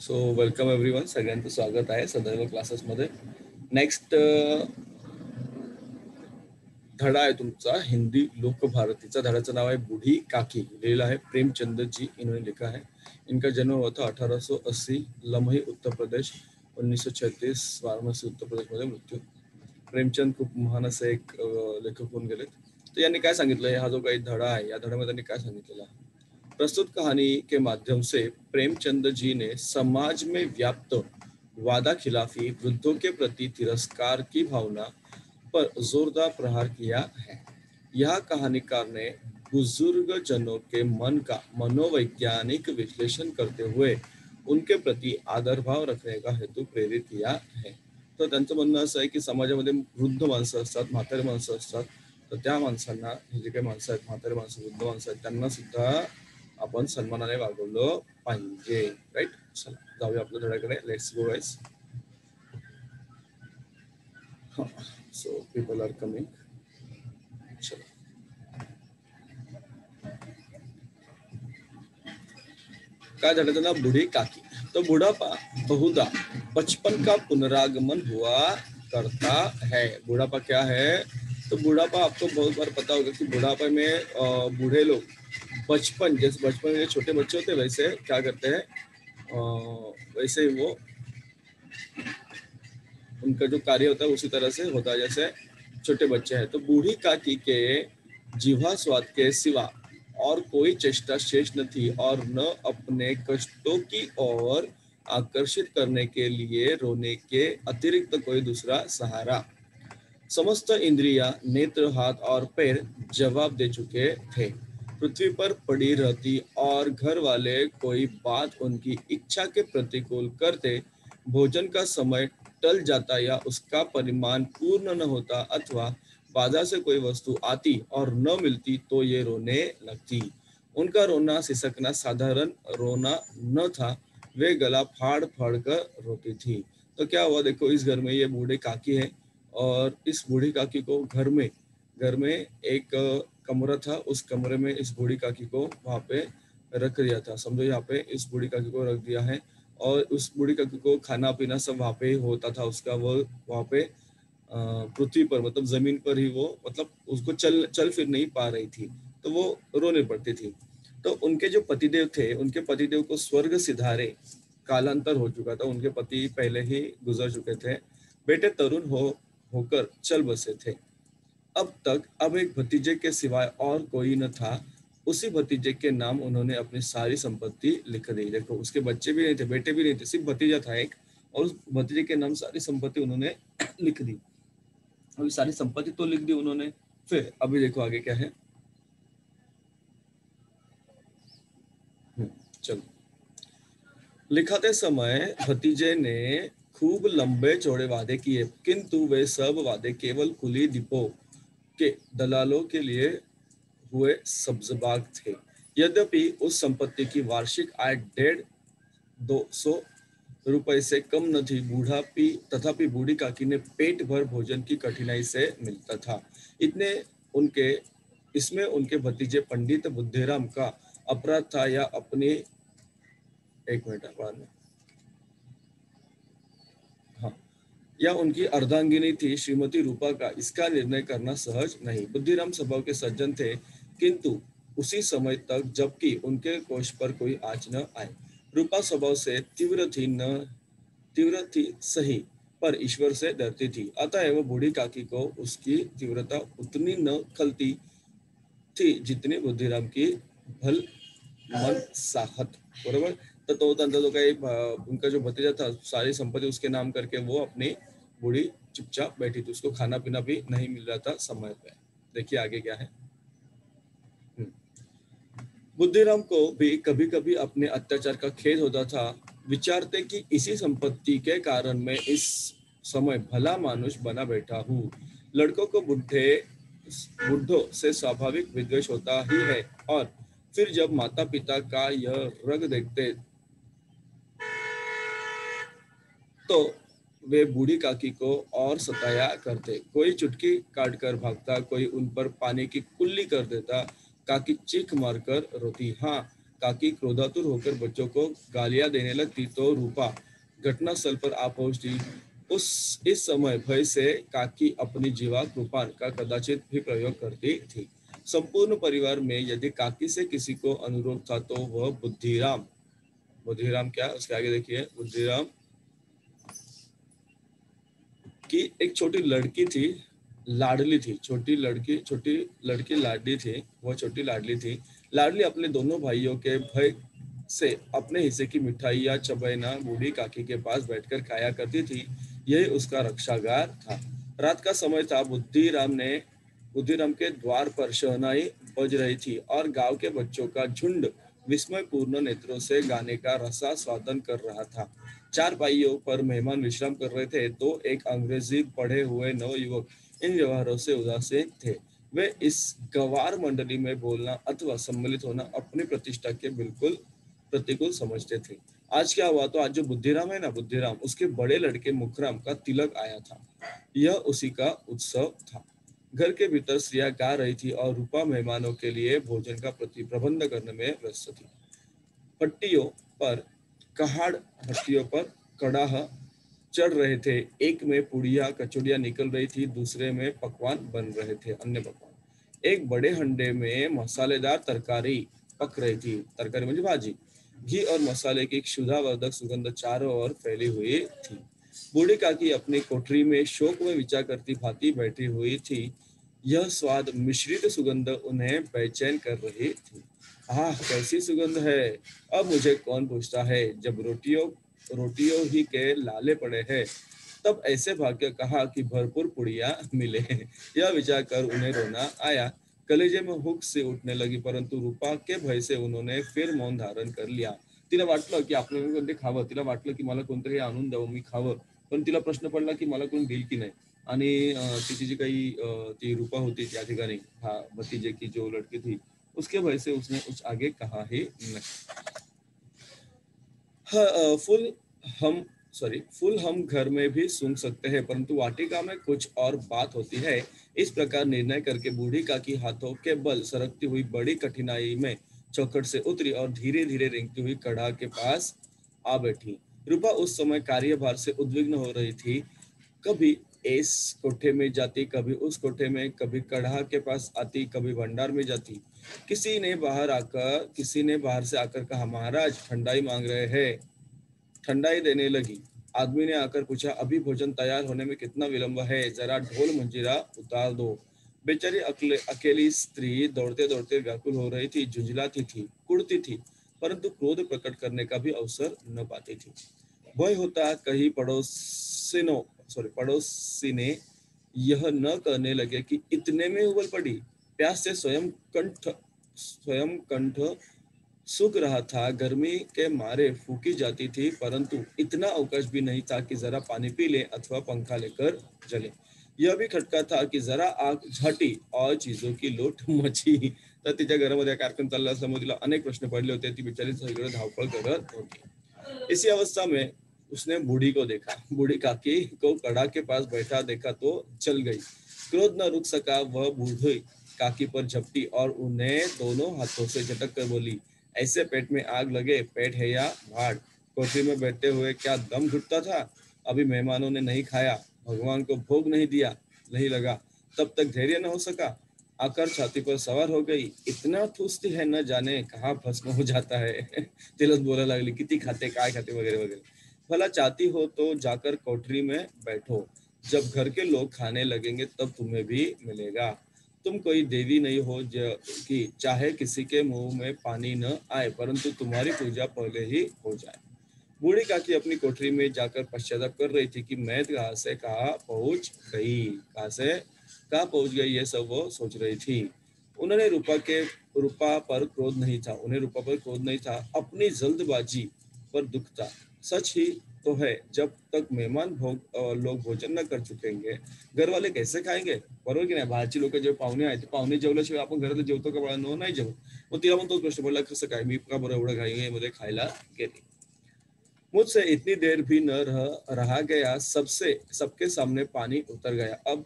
So welcome everyone, सगळ्यांचं स्वागत आहे सदैव क्लासेसमध्ये. नेक्स्ट धडा आहे तुमचा हिंदी लोकभारतीचा. धड्याचं नाव आहे बूढ़ी काकी. लिहिलं आहे प्रेमचंद जी, इन्होंने लिखा है. इनका जन्म हुआ था 1880 लम्हे उत्तर प्रदेश, 1936 वाराणसी उत्तर प्रदेशमध्ये मृत्यू. प्रेमचंद खूप महान असे एक लेखक होऊन गेलेत. तर यांनी काय सांगितलंय, हा जो काही धडा आहे या धड्यामध्ये त्यांनी काय सांगितलेलं आहे. प्रस्तुत कहानी के माध्यम से प्रेमचंद जी ने समाज में व्याप्त वादा खिलाफी, वृद्धों के प्रति तिरस्कार की भावना पर जोरदार प्रहार किया है. यह कहानीकार ने बुजुर्ग जनों के मन का मनोवैज्ञानिक विश्लेषण करते हुए उनके प्रति आदरभाव रखने का हेतू प्रेरित किया है. तर त्यांचं म्हणणं असं आहे की समाजामध्ये वृद्ध माणसं असतात, म्हातारे माणसं असतात. तर त्या माणसांना, हे जे काही माणसं आहेत, म्हातारे माणसं, वृद्ध माणसं आहेत, त्यांना सुद्धा आपण सन्मानाने वागवलं पाहिजे. राईट. चला जाऊया आपल्या धड्याकडे. Let's go guys. So people are coming. चलो. काय धड्याचं नाव बूढ़ी काकी. तो बुढ़ापा बहुधा बचपन का पुनरागमन हुआ करता है. बुढ़ापा क्या है? तो बुढ़ापा आपको बहुत बार पता होगा कि बुढ़ापे में बूढ़े लोग बचपन, जैसे बचपन में छोटे बच्चे होते हैं वैसे क्या करते हैं, वैसे ही वो उनका जो कार्य होता है उसी तरह से होता है जैसे छोटे बच्चे हैं. तो बूढ़ी काकी के जीवा स्वाद के सिवा और कोई चेष्टा शेष न थी और न अपने कष्टों की ओर आकर्षित करने के लिए रोने के अतिरिक्त कोई दूसरा सहारा. समस्त इंद्रियां, नेत्र, हाथ और पैर जवाब दे चुके थे. पृथ्वी पर पड़ी रहती और घर वाले कोई बात उनकी इच्छा के प्रतिकूल करते, भोजन का समय टल जाता या उसका परिमाण पूर्ण न होता अथवा बाजार से कोई वस्तु आती और न मिलती तो ये रोने लगती. उनका रोना सिसकना साधारण रोना न था, वे गला फाड़ फाड़ कर रोती थी. तो क्या हुआ, देखो इस घर में ये बूढ़े काकी है और इस बूढ़ी काकी को घर में एक कमरा था. उस कमरे में इस बूढ़ी काकी को वहां पे रख दिया था. समझो यहाँ पे इस बूढ़ी काकी को रख दिया है और उस बूढ़ी काकी को खाना पीना सब वहां पे होता था उसका. वो वहां पे पृथ्वी पर, मतलब जमीन पर ही वो, मतलब उसको चल फिर नहीं पा रही थी, तो वो रोने पड़ती थी. तो उनके जो पतिदेव थे, उनके पतिदेव को स्वर्ग सिधारे कालांतर हो चुका था. उनके पति पहले ही गुजर चुके थे. बेटे तरुण होकर चल बसे थे. अब एक भतीजे के सिवाय और कोई न था. उसी भतीजे के नाम उन्होंने अपनी सारी संपत्ति लिख दी. देखो उसके बच्चे भी नहीं थे, बेटे भी नहीं थे, सिर्फ भतीजा था एक, और उस भतीजे के नाम सारी संपत्ति उन्होंने लिख दी. अभी सारी संपत्ति तो लिख दी उन्होंने. फिर अभी देखो आगे क्या है. चलो. लिखाते समय भतीजे ने खूब लंबे चौड़े वादे किए, किंतु वे सब वादे केवल कुली डिपो के दलालों के लिए हुए सब्जबाग थे. यद्यपि उस संपत्ति की वार्षिक आय 150-200 रुपए से कम न थी, तथापि बूढ़ी काकी ने पेट भर भोजन की कठिनाई से मिलता था. इसमें उनके भतीजे पंडित बुद्धिराम का अपराध था या अपनी, एक मिनट बाद में, हाँ, या उनकी अर्धांगिनी थी श्रीमती रूपा का, इसका निर्णय करना सहज नहीं. बुद्धिराम स्वभाव के सज्जन थे, किंतु उसी समय तक जबकि उनके कोष पर कोई आँच न आए. रूपा स्वभाव से तीव्र थी सही, पर ईश्वर से डरती थी. अतएव बूढ़ी काकी को उसकी तीव्रता उतनी न खलती थी जितनी बुद्धिराम की भल मन साहत. बरोबर. तो त्यांचा जो काही उनका जो भतीजा था, सारी संपत्ति उसके नाम करके वो अपनी बूढ़ी चुपचाप बैठी थी. उसको खाना पीना भी नहीं मिल रहा था समय पे. देखिए आगे क्या है. बुद्धिराम को भी कभी कभी अपने अत्याचार का खेद होता था. विचारते कि इसी संपत्ति के कारण मैं इस समय भला मानुष बना बैठा हूँ. लड़कों को बुढ़ों से स्वाभाविक विद्वेष होता ही है, और फिर जब माता पिता का यह रंग देखते तो वे बूढ़ी काकी को और सताया करते. कोई चुटकी काटकर भागता, कोई उन पर पानी की कुल्ली कर देता. काकी चीख मारकर रोती. हाँ, काकी क्रोधातुर होकर बच्चों को गालियां देने लगती तो रूपा घटनास्थल पर आ पहुंचती। इस समय भय से काकी अपनी जीवा कृपाण का कदाचित भी प्रयोग करती थी। संपूर्ण परिवार में यदि काकी से किसी को अनुरोध था तो वह बुद्धिराम, बुद्धिराम क्या, उसके आगे देखिए, बुद्धिराम की एक छोटी लड़की थी, लाडली थी, छोटी लड़की लाडली थी, वह छोटी लाडली थी। लाडली अपने दोनों भाइयों के भय से अपने हिस्से की मिठाइयाँ चबैना बूढ़ी काकी के पास बैठकर खाया करती थी। यही उसका रक्षागार था। रात का समय था। बुद्धिराम के द्वार पर शहनाई बज रही थी और गांव के बच्चों का झुंड विस्मयपूर्ण नेत्रों से गाने का रसास्वादन कर रहा था। चार पाइयों पर मेहमान विश्राम कर रहे थे तो एक अंग्रेजी पढ़े हुए नवयुवक इन व्यवहारों से उदासीन थे। वे इस गवार मंडली में बोलना अथवा सम्मिलित होना अपनी प्रतिष्ठा के बिल्कुल प्रतिकूल समझते थे। आज क्या हुआ, तो आज जो बुद्धिराम है ना, बुद्धिराम, उसके बड़े लड़के मुखराम का तिलक आया था। यह उसी का उत्सव था। घर के भीतर स्त्रियां गा रही थी और रूपा मेहमानों के लिए भोजन का प्रबंध करने में व्यस्त थी। पट्टियों पर भट्टियों पर कड़ाह चढ़ रहे थे। एक में पुड़िया कचौड़ियां निकल रही थी, दूसरे में पकवान बन रहे थे, अन्य पकवान। एक बड़े हंडे में मसालेदार तरकारी पक रही थी, तरकारी मतलब भाजी। घी और मसाले की क्षुधावर्धक सुगंध चारों ओर फैली हुई थी। बूढ़ी काकी अपनी कोठरी में शोक में विचार करती भांति बैठी हुई थी। यह स्वाद मिश्रित सुगंध उन्हें बेचैन कर रही थी। आह, कैसी सुगंध है! अब मुझे कौन पूछता है, जब रोटियों ही के लाले पड़े हैं, तब ऐसे भाग्य कहा कि भरपूर पुड़िया मिले। यह विचार कर उन्हें रोना आया। कलेजे में हुक से उठने लगी, परंतु रूपा के भय से उन्होंने फिर मौन धारण कर लिया। तिला वाटलं की आपल्याला कोणते खावं, तिला वाटलं की मला कोणतरी आणून द्यावं, मी खावं, पण तिला प्रश्न पडला की मला कोण देईल की नाही। आणि तिची जी काही ती रूपा होती त्या ठिकाणी, हा भतीजे की जो लड़की थी, उसके भय से उसने कुछ आगे कहा ही नहीं। फूल हम फूल हम घर में भी सूंघ सकते हैं, परंतु वाटिका में कुछ और बात होती है। इस प्रकार निर्णय करके बूढ़ी काकी हाथों के बल सरकती हुई बड़ी कठिनाई में चौखट से उतरी और धीरे धीरे रेंगती हुई कड़ा के पास आ बैठी। रूपा उस समय कार्यभार से उद्विग्न हो रही थी। कभी इस कोठे में जाती, कभी उस कोठे में, कभी कढ़ा के पास आती, कभी भंडार में जाती। किसी ने बाहर से आकर कहा, महाराज ठंडाई मांग रहे हैं। ठंडाई देने लगी। आदमी ने आकर पूछा, अभी भोजन तैयार होने में कितना विलंब है, जरा ढोल मंजीरा उतार दो। बेचारी अकेली स्त्री दौड़ते दौड़ते व्याकुल हो रही थी, झुंझलाती थी, कुड़ती थी, परंतु क्रोध प्रकट करने का भी अवसर न पाती थी। भय होता कहीं पड़ोसी ने यह न कहने लगे कि इतने में उबल पड़ी। प्यास से स्वयं कंठ सूख रहा था, गर्मी के मारे फूकी जाती थी, परंतु इतना अवकाश भी नहीं था कि जरा पानी पी ले अथवा पंखा लेकर जले। यह भी खटका था कि जरा आग झाटी और चीजों की लूट मची। तर तिच्या घरामध्ये कार्यक्रम चालला असल्यामुळे तिला अनेक प्रश्न पडले होते। ती बिचारी सगळं धावपळ करत होती। इसी अवस्था में उसने बूढ़ी को देखा। बूढ़ी काकी को कड़ा के पास बैठा देखा तो चल गई। क्रोध न रुक सका, वह बूढ़ी काकी पर झपटी और उन्हें दोनों हाथों से झटक कर बोली, ऐसे पेट में आग लगे, पेट है या भाड़? कोठरी में बैठते हुए क्या दम घुटता था? अभी मेहमानों ने नहीं खाया, भगवान को भोग नहीं लगा, तब तक धैर्य न हो सका। आकर छाती पर सवार हो गई। इतना ठूसती है, न जाने कहाँ भस्म हो जाता है। तिलक बोला लागली, किती खाते, काय खाते, वगैरह वगैरह। भला चाहती हो तो जाकर कोठरी में बैठो, जब घर के लोग खाने लगेंगे तब तुम्हें भी मिलेगा। तुम कोई देवी नहीं हो कि चाहे किसी के मुंह में पानी न आए, परंतु तुम्हारी पूजा पहले ही हो जाए। बूढ़ी काकी अपनी कोठरी में जाकर पश्चाताप कर रही थी कि मैं कहाँ पहुंच गई, ये सब वो सोच रही थी। रूपा पर क्रोध नहीं था, उन्हें रूपा पर क्रोध नहीं था, अपनी जल्दबाजी पर दुख था। सच ही तो है, जब तक लोग भोजन न कर चुकेंगे, घर वाले कैसे खाएंगे? बरोबर की नाही? बाहेरची लोक जे पाहुणे आहेत, ते पाहुणे जेवल्याशिवाय आपण घरात जेवतो का बाळांनो? नाही जेवत। मग तिला पण तोच प्रश्न पडला, कसं काय, मी का बरं एवढं घाईमध्ये खायला गेले? मुझसे इतनी देर भी न रहा गया, सबके सामने पानी उतर गया। अब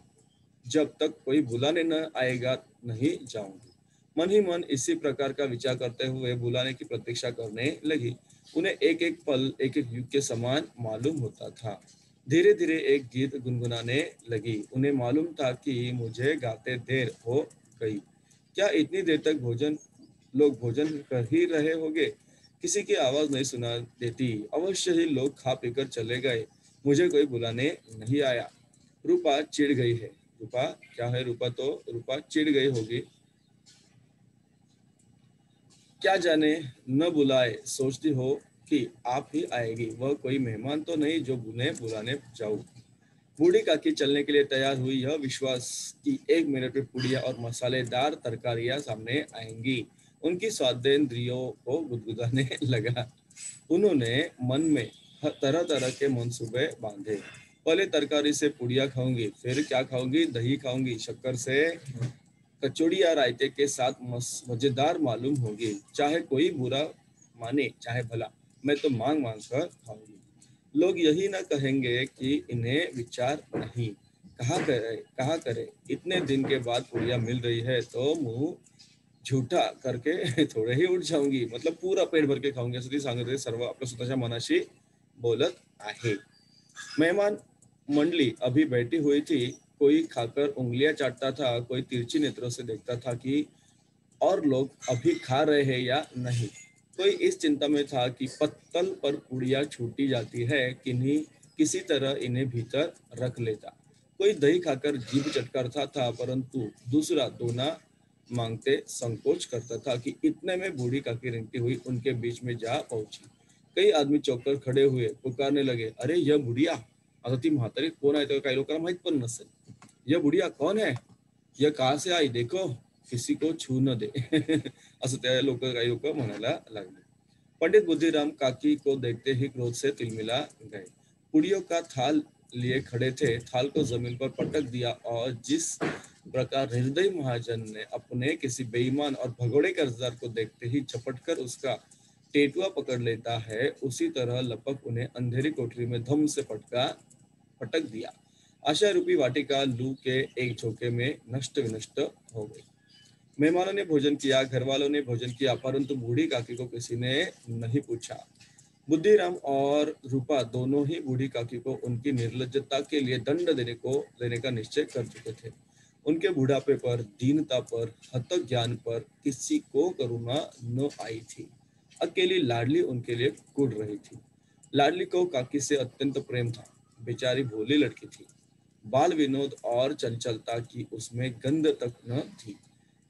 जब तक कोई बुलाने न आएगा नहीं जाऊंगी। मन ही मन इसी प्रकार का विचार करते हुए बुलाने की प्रतीक्षा करने लगी। उन्हें एक एक पल एक एक युग के समान मालूम होता था। धीरे धीरे एक गीत गुनगुनाने लगी। उन्हें मालूम था कि मुझे गाते देर हो गई। क्या इतनी देर तक लोग भोजन कर ही रहे होंगे? किसी की आवाज नहीं सुना देती। अवश्य ही लोग खा पीकर चले गए। मुझे कोई बुलाने नहीं आया। रूपा चिढ़ गई है। रूपा क्या है? रूपा चिढ़ गई होगी। क्या जाने न बुलाए, सोचती हो कि आप ही आएगी। वह कोई मेहमान तो नहीं जो उन्हें बुलाने जाऊं। बूढ़ी काकी चलने के लिए तैयार हुई, यह विश्वास कि 1 मिनट में पुड़िया और मसालेदार तरकारियां सामने आएंगी। उनकी स्वादेंद्रियों को गुदगुदाने लगा। उन्होंने मन में तरह तरह के मंसूबे बांधे। पहले तरकारी से पुड़िया खाऊंगी, फिर क्या खाऊंगी? दही खाऊंगी, शक्कर से कचौड़ी या रायते के साथ मजेदार मालूम होगी। चाहे कोई बुरा माने चाहे भला, मैं तो मांग मांग कर खाऊंगी। लोग यही ना कहेंगे कि इन्हें विचार नहीं। कहा करे, इतने दिन के बाद पुड़िया मिल रही है तो मुंह झूठा करके थोडे ही उठ जाऊंगी। मतलब पूरा पेट भर के खाऊंगी असं ती सांगत होते. सर्व आपल्या स्वतःच्या मनाशी बोलत आहे. मेहमान मंडली अभी बैठी हुई थी। कोई खाकर उंगलियां चाटता था, कोई तिरछी नेत्रों से देखता था कि और लोग अभी खा रहे हैं या नहीं। कोई इस चिंता में था कि पत्तल पर पुड़िया छूटी जाती है कि नहीं, किसी तरह इन्हें भीतर रख लेता। कोई दही खाकर जीभ चटकारता था, परंतु दूसरा दोना मांगते संकोच करता था कि इतने में बूढ़ी काकी रेंगती हुई उनके बीच में जा पहुंची। कई आदमी चौंककर खड़े हुए, पुकारने लगे, अरे यह बुढ़िया! आता ती म्हातारी कोण आहे ते काही लोकांना माहित पण नसेल. यह बुढ़िया कौन है? यह कहाँ से आई? देखो, किसी को छू न दे. असं त्या काही लोक म्हणायला लागले. पंडित बुद्धिराम काकी को देखते ही क्रोध से तिलमिला गए। पुड़ियों का थाल लिए खड़े थे, थाल को जमीन पर पटक दिया और जिस प्रकार हृदय महाजन ने अपने किसी बेईमान और भगोड़े कर्जदार को देखते ही झपट कर उसका टेटुआ पकड़ लेता है, उसी तरह लपक उन्हें अंधेरी कोठरी में धम से पटक दिया। आशा रूपी वाटिका लू के एक झोंके में नष्ट विनष्ट हो गई। मेहमानों ने भोजन किया, घर वालों ने भोजन किया, परंतु बूढ़ी काकी को किसी ने नहीं पूछा। बुद्धिराम और रूपा दोनों ही बूढ़ी काकी को उनकी निर्लज्जता के लिए दंड देने का निश्चय कर चुके थे। उनके बुढ़ापे पर, दीनता पर, हतक ज्ञान पर किसी को करुणा न आई थी। अकेली लाडली उनके लिए कुढ़ रही थी। लाडली को काकी से अत्यंत प्रेम था। बेचारी भोली लड़की थी। बाल विनोद और चंचलता की उसमें गंध तक न थी।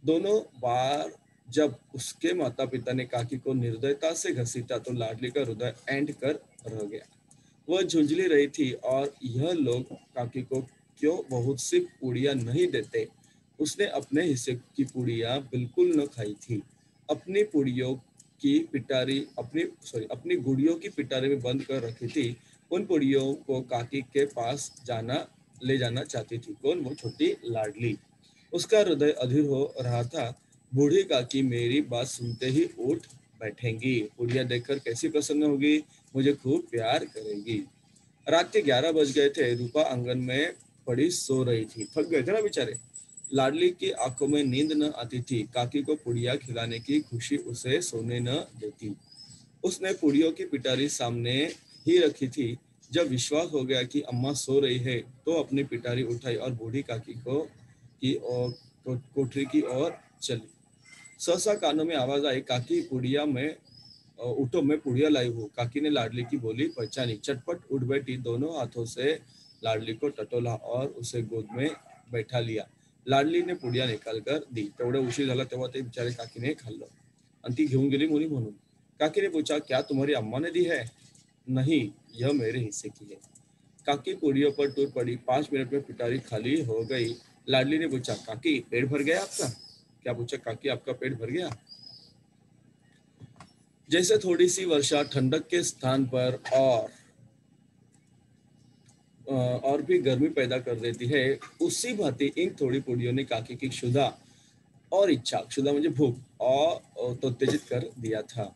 दोनों बार जब उसके माता पिता ने काकी को निर्दयता से घसीटा तो लाडली का हृदय ऐंठ कर रह गया। वह झुंझली रही थी, और यह लोग काकी को क्यों बहुत सी पूड़ियां नहीं देते। उसने अपने हिस्से की पूड़ियां बिल्कुल न खाई थी। अपनी पूड़ियों की पिटारी अपनी गुड़ियों की पिटारी में बंद कर रखी थी। उन पूड़ियों को काकी के पास ले जाना चाहती थी। कौन? वो छोटी लाडली। उसका हृदय अधीर हो रहा था। बूढ़ी काकी मेरी बात सुनते ही उठ बैठेंगी, पुड़िया देखकर कैसी प्रसन्न होगी, मुझे खूब प्यार करेगी। रात के 11 बज गए थे। रूपा आंगन में पड़ी सो रही थी। थक गए थे ना बेचारे। लाडली की आंखों में नींद न आती थी। काकी को पुड़िया खिलाने की खुशी उसे सोने न देती। उसने पुड़ियों की पिटारी सामने ही रखी थी। जब विश्वास हो गया कि अम्मा सो रही है, तो अपनी पिटारी उठाई और बूढ़ी काकी की ओर कोठरी की ओर चली। सहसा कानों में आवाज आई, काकी पुड़िया में उठो, मैं पुड़िया लाई हूँ। काकी ने लाडली की बोली पहचानी। चटपट उठ बैठी, दोनों हाथों से लाडली को टटोला और उसे गोद में बैठा लिया। लाडली ने पुड़िया निकाल कर दी। तेवढा उशीर झाला तेव्हा ते बिचारे काकीने खाल्लं आणि ती घेऊन गेली मुली म्हणून। काकी ने पूछा, क्या तुम्हारी अम्मा ने दी है? नहीं, यह मेरे हिस्से की है। काकी पुड़ियों पर टूट पड़ी। 5 मिनट में पिटारी खाली हो गई। लाडली ने पूछा, काकी पेट भर गया आपका? क्या पूछा? काकी आपका पेट भर गया? जैसे थोड़ी सी वर्षा ठंडक के स्थान पर और भी गर्मी पैदा कर देती है, उसी भांति इन थोड़ी पुड़ियों ने काकी की क्षुधा और इच्छा, क्षुधा मुझे भूख, और तो उत्तेजित कर दिया था।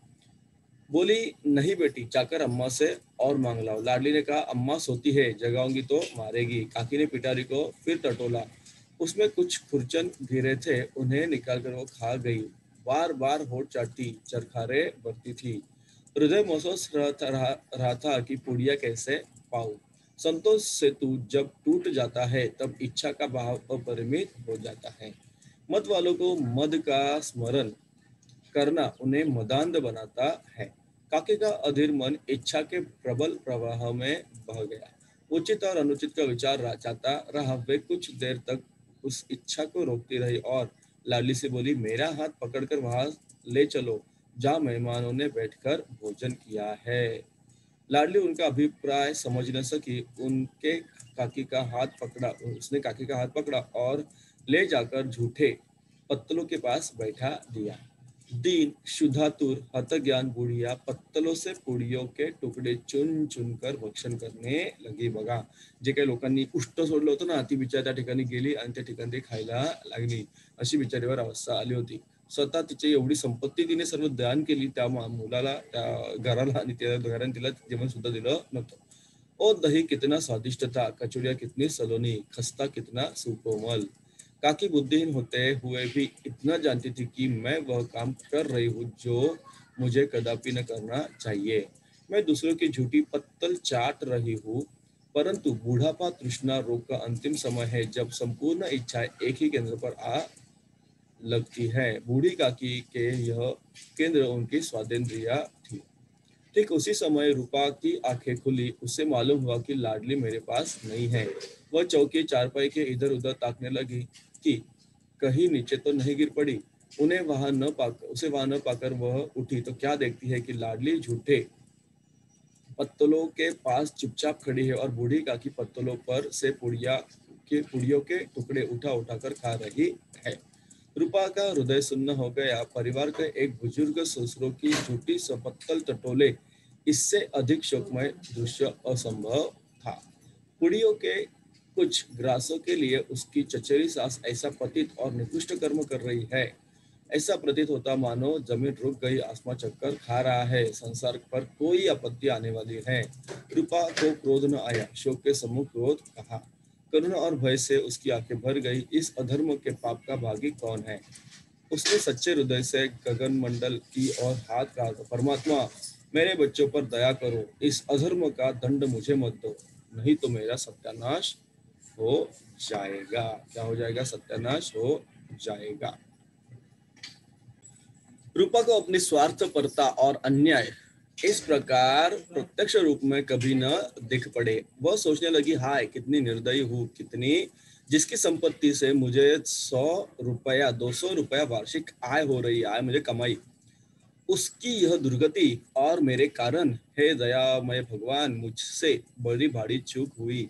बोली, नहीं बेटी, जाकर अम्मा से और मांग लाओ। लाडली ने कहा, अम्मा सोती है, जगाऊंगी तो मारेगी। काकी ने पिटारी को फिर टटोला। उसमें कुछ खुरचन गिरे थे, उन्हें निकालकर वो खा गई। बार बार होठ चाटती, चरखारे बरती थी। हृदय महसूस रहा था कि पुड़िया कैसे पाऊं। संतोष से तू जब टूट जाता है तब इच्छा का भाव अपरिमित हो जाता है। मत वालों को मद का स्मरण करना उन्हें मदांध बनाता है। काके का अधीर मन इच्छा के प्रबल प्रवाह में बह गया। उचित और अनुचित का विचार जाता रहा। वे कुछ देर तक उस इच्छा को रोकती रही और लाडली से बोली, मेरा हाथ पकड़कर वहां ले चलो जहाँ मेहमानों ने बैठकर भोजन किया है। लाडली उनका अभिप्राय समझ न सकी। उनके काकी का हाथ पकड़ा उसने काकी का हाथ पकड़ा और ले जाकर झूठे पत्तलों के पास बैठा दिया। दीन शुद्धातुर हतज्ञान बुढ़िया पत्तलों से पुड़ियों के तुकडे चुन चुन कर भक्षण करने लगी. बघा, जे काही लोकांनी उष्ट सोडलं होतं ना, ती बिचारी त्या ठिकाणी गेली आणि त्या ठिकाणी ती खायला लागली. अशी बिचारीवर अवस्था आली होती. स्वतः तिची एवढी संपत्ती तिने सर्व दान केली त्या मुलाला, त्या घराला, आणि त्या घराने तिला जेवण सुद्धा दिलं नव्हतं. ओ दही कितना स्वादिष्ट था, कचौड़िया कितनी सलोनी, खस्ता कितना सुकोमल. काकी बुद्धिहीन होते हुए भी इतना जानती थी कि मैं वह काम कर रही हूँ जो मुझे कदापि न करना चाहिए. मैं दूसरों की झूठी पत्तल चाट रही हूँ, परंतु बुढ़ापा तृष्णा रोग का अंतिम समय है जब संपूर्ण इच्छाएं एक ही केंद्र पर आ लगती है. बूढ़ी काकी के यह केंद्र उनकी स्वादेंद्रिया थी. ठीक उसी समय रूपा की आंखें खुली. उसे मालूम हुआ कि लाडली मेरे पास नहीं है. वह चौकी चारपाई के इधर उधर ताकने लगी कि कहीं नीचे तो नहीं गिर पड़ी. उसे वहां न पाकर वह उठी तो क्या देखती है कि लाडली झूठे पत्तलों के पास चुपचाप खड़ी है और बूढ़ी काकी पत्तलों पर से पुड़ियों के टुकड़े उठा उठाकर खा रही है. रूपा का हृदय सुन्न हो गया. परिवार के एक बुजुर्ग ससुरों की झूठी पत्तल टटोले, इससे अधिक शोकमय दृश्य असंभव था. पुड़ियों के कुछ ग्रासों के लिए उसकी चचेरी सास ऐसा पतित और निकृष्ट कर्म कर रही है. ऐसा प्रतीत होता मानो जमीन रुक गई, आसमां चक्कर खा रहा है, संसार पर कोई आपत्ति आने वाली है. रूपा को क्रोध न आया. शोक के सम्मुख क्रोध कहा. करुणा और भय से उसकी आंखें भर गई. इस अधर्म के पाप का भागी कौन है? उसने सच्चे हृदय से गगन मंडल की ओर हाथ कहा, परमात्मा, मेरे बच्चों पर दया करो. इस अधर्म का दंड मुझे मत दो, नहीं तो मेरा सत्यानाश हो जाएगा. क्या हो जाएगा? सत्यानाश हो जाएगा. रूपा को अपनी स्वार्थपरता और अन्याय इस प्रकार प्रत्यक्ष रूप में कभी न दिख पड़े. वह सोचने लगी, हाय कितनी निर्दयी हूँ, कितनी जिसकी संपत्ति से मुझे 100 रुपया 200 रुपया वार्षिक आय हो रही है, मुझे कमाई, उसकी यह दुर्गति और मेरे कारण. हे दयामय भगवान, मुझसे बड़ी भारी चूक हुई,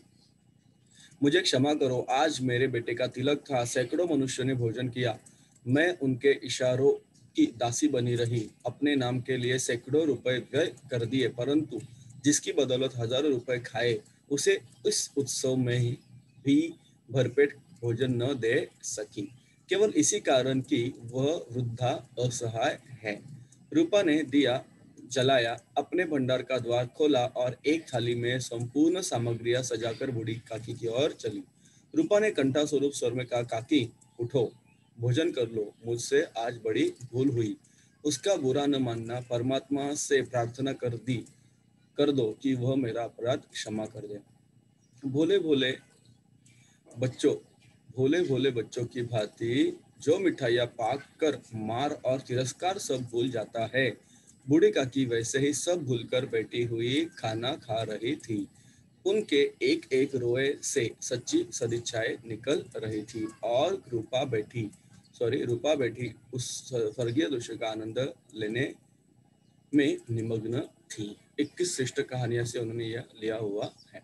मुझे क्षमा करो. आज मेरे बेटे का तिलक था. सैकड़ों मनुष्य ने भोजन किया. मैं उनके इशारों की दासी बनी रही. अपने नाम के लिए सैकड़ों रुपए व्यय कर दिए, परंतु जिसकी बदौलत हजारों रुपए खाए, उसे इस उत्सव में भी भरपेट भोजन न दे सकी, केवल इसी कारण कि वह वृद्धा असहाय है. रूपा ने दिया जलाया, अपने भंडार का द्वार खोला और एक थाली में संपूर्ण सामग्रियां सजाकर बूढ़ी काकी की ओर चली. रूपा ने कंठा स्वरूप स्वर में कहा, काकी उठो, भोजन कर लो, मुझसे आज बड़ी भूल हुई. उसका बुरा न मानना. परमात्मा से प्रार्थना कर दो कि वह मेरा अपराध क्षमा कर दे. भोले भोले बच्चों भोले भोले बच्चों की भांति जो मिठाइयाँ पाक कर मार और तिरस्कार सब भूल जाता है, बूढ़ी काकी वैसे ही सब भूलकर बैठी हुई खाना खा रही थी. उनके एक एक रोए से सच्ची सदिच्छाएं निकल रही थी और रूपा बैठी उस स्वर्गीय दृश्य का आनंद लेने में निमग्न थी. 21 श्रेष्ठ कहानियां से उन्होंने यह लिया हुआ है.